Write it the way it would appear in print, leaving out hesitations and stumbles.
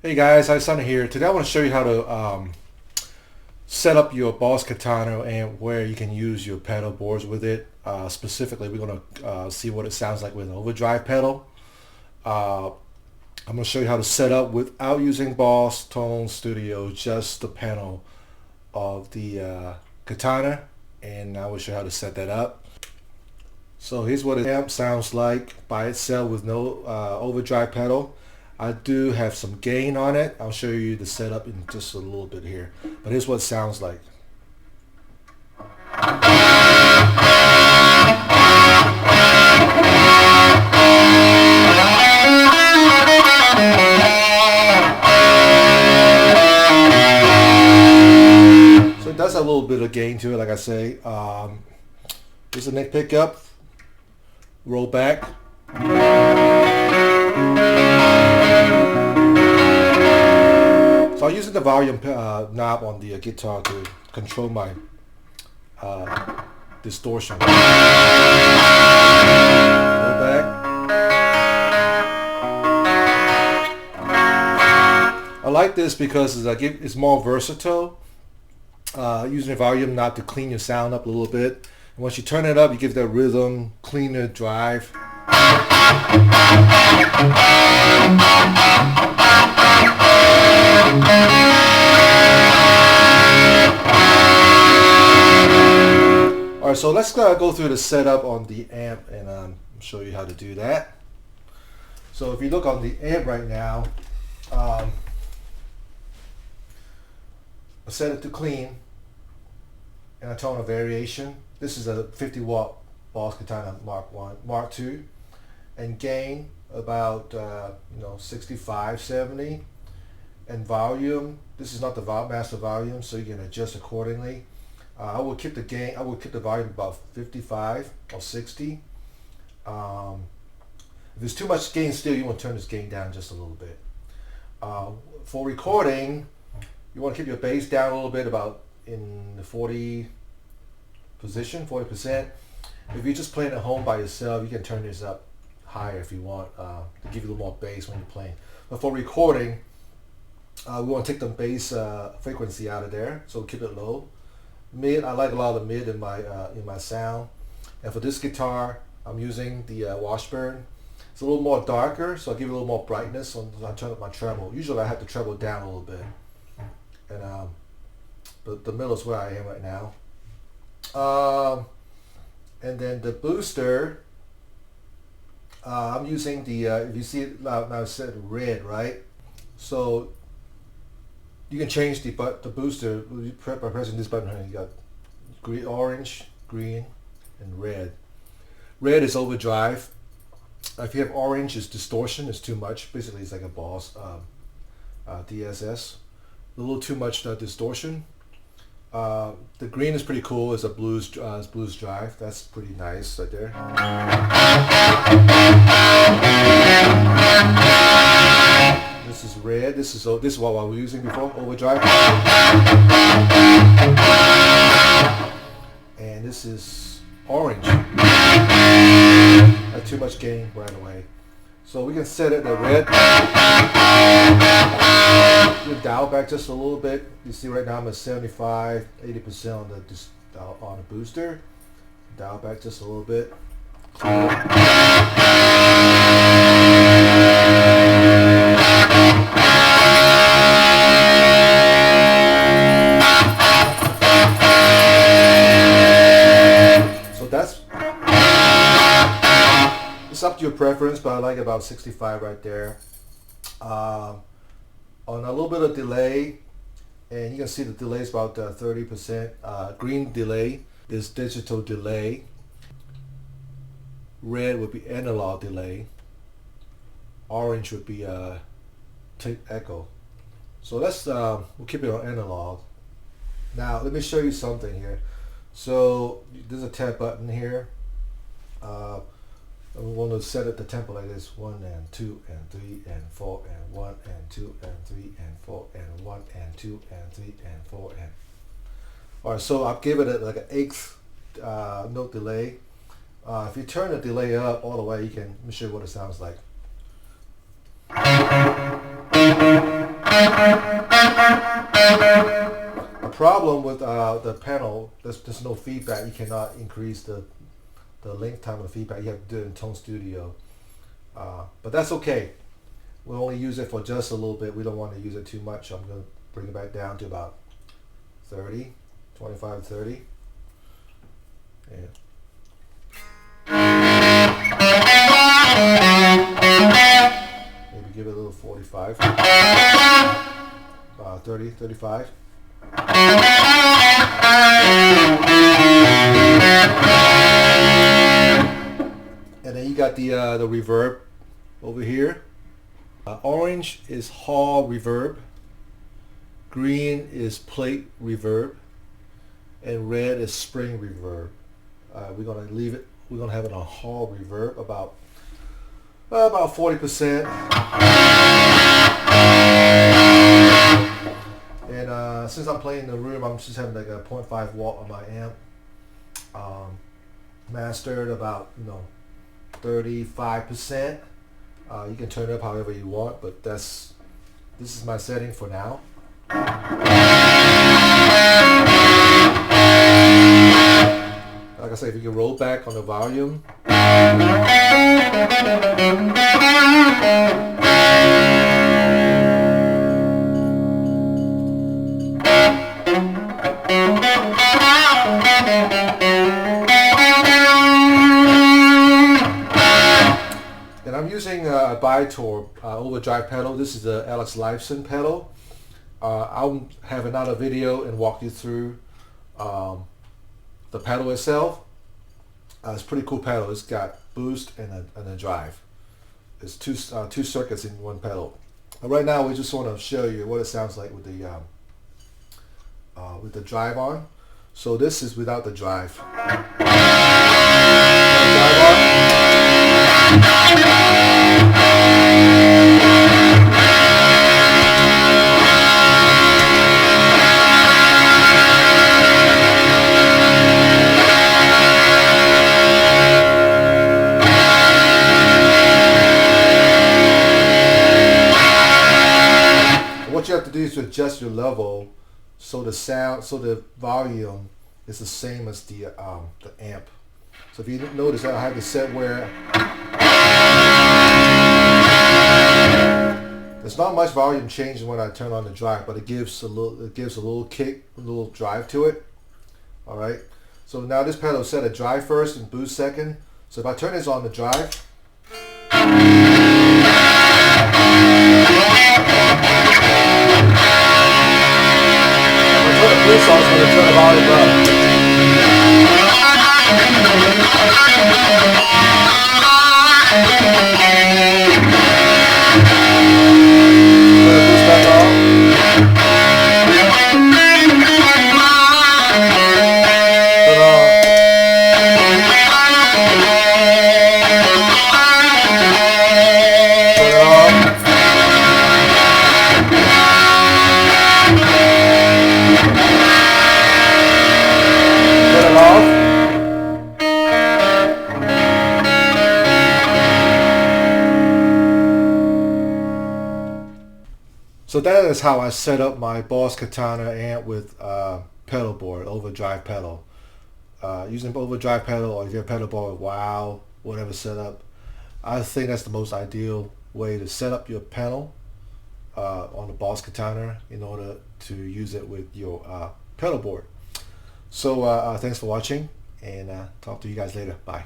Hey guys, Lifeson here. Today I want to show you how to set up your Boss Katana and where you can use your pedal boards with it. Specifically, we're going to see what it sounds like with an overdrive pedal. I'm going to show you how to set up without using Boss Tone Studio, just the panel of the Katana, and I will show you how to set that up. So here's what the amp sounds like by itself with no overdrive pedal. I do have some gain on it. I'll show you the setup in just a little bit here. But here's what it sounds like. So it does have a little bit of gain to it, like I say. Here's a neck pickup. Roll back. So I'm using the volume knob on the guitar to control my distortion. Go back. I like this because it's more versatile. Using the volume knob to clean your sound up a little bit. And once you turn it up, you give that rhythm, cleaner drive. Alright, so let's go through the setup on the amp and show you how to do that. So if you look on the amp right now, I set it to clean and I turn on a variation. This is a 50 watt Boss Katana Mark II, and gain about 65, 70, and volume. This is not the master volume, so you can adjust accordingly. I will keep the gain. I will keep the volume about 55 or 60. If there's too much gain still, you want to turn this gain down just a little bit. For recording, you want to keep your bass down a little bit, about in the 40 position, 40%. If you're just playing at home by yourself, you can turn this up higher if you want to give you a little more bass when you're playing. But for recording, we want to take the bass frequency out of there, so we'll keep it low. Mid, I like a lot of the mid in my sound. And for this guitar, I'm using the Washburn. It's a little more darker, so I'll give it a little more brightness when I turn up my treble. Usually I have the treble down a little bit. And but the middle is where I am right now. And then the booster, I'm using the, if you see it now it's set red, right? So you can change the booster by pressing this button here. You got green, orange, green, and red. Red is overdrive. If you have orange, it's distortion. It's too much. Basically, it's like a Boss DSS. A little too much distortion. The green is pretty cool. It's a blues drive. That's pretty nice right there. This is red. This is what I was using before, overdrive. And this is orange. Not too much gain right away. So we can set it to red. We'll dial back just a little bit. You see right now I'm at 75, 80% on the booster. Dial back just a little bit. So it's up to your preference, but I like about 65 right there. On a little bit of delay, and you can see the delay is about 30%. Green delay is digital delay. Red would be analog delay. Orange would be tape echo. So let's we'll keep it on analog. Now let me show you something here. So there's a tab button here. We want to set it the tempo like this: 1 and 2 and 3 and 4 and 1 and 2 and 3 and 4 and 1 and 2 and 3 and 4 and. Alright, so I'll give it like an eighth note delay. If you turn the delay up all the way, you can show you what it sounds like. The problem with the panel, there's no feedback. You cannot increase the length time of feedback. You have to do it in Tone Studio. But that's okay. We'll only use it for just a little bit. We don't want to use it too much. I'm going to bring it back down to about 30, 25, 30. Yeah. Maybe give it a little 45. 30, 35. And then you got the reverb over here. Orange is hall reverb, green is plate reverb, and red is spring reverb. We're gonna leave it. We're gonna have it on hall reverb about 40%. And since I'm playing in the room, I'm just having like a 0.5 watt on my amp. Mastered about 35%. You can turn it up however you want, but this is my setting for now. Like I said, if you can roll back on the volume. And I'm using a By-Tor Overdrive pedal. This is the Alex Lifeson pedal. I'll have another video and walk you through the pedal itself. It's a pretty cool pedal. It's got boost and a drive. It's two circuits in one pedal. But right now we just want to show you what it sounds like with the drive on. So this is without the drive. What you have to do is to adjust your level so the volume is the same as the amp. So if you notice, I have it set where there's not much volume change when I turn on the drive, but it gives a little kick, a little drive to it. All right. So now this pedal is set at drive first and boost second. So if I turn this on the drive. Boost, so I was going to turn the volume up. Boost back on. Turn on. Turn it off. So that is how I set up my Boss Katana amp with pedal board, overdrive pedal. Using overdrive pedal, or if you have pedal board with wow, whatever setup, I think that's the most ideal way to set up your panel on the Boss Katana in order to use it with your pedal board. So thanks for watching, and talk to you guys later. Bye.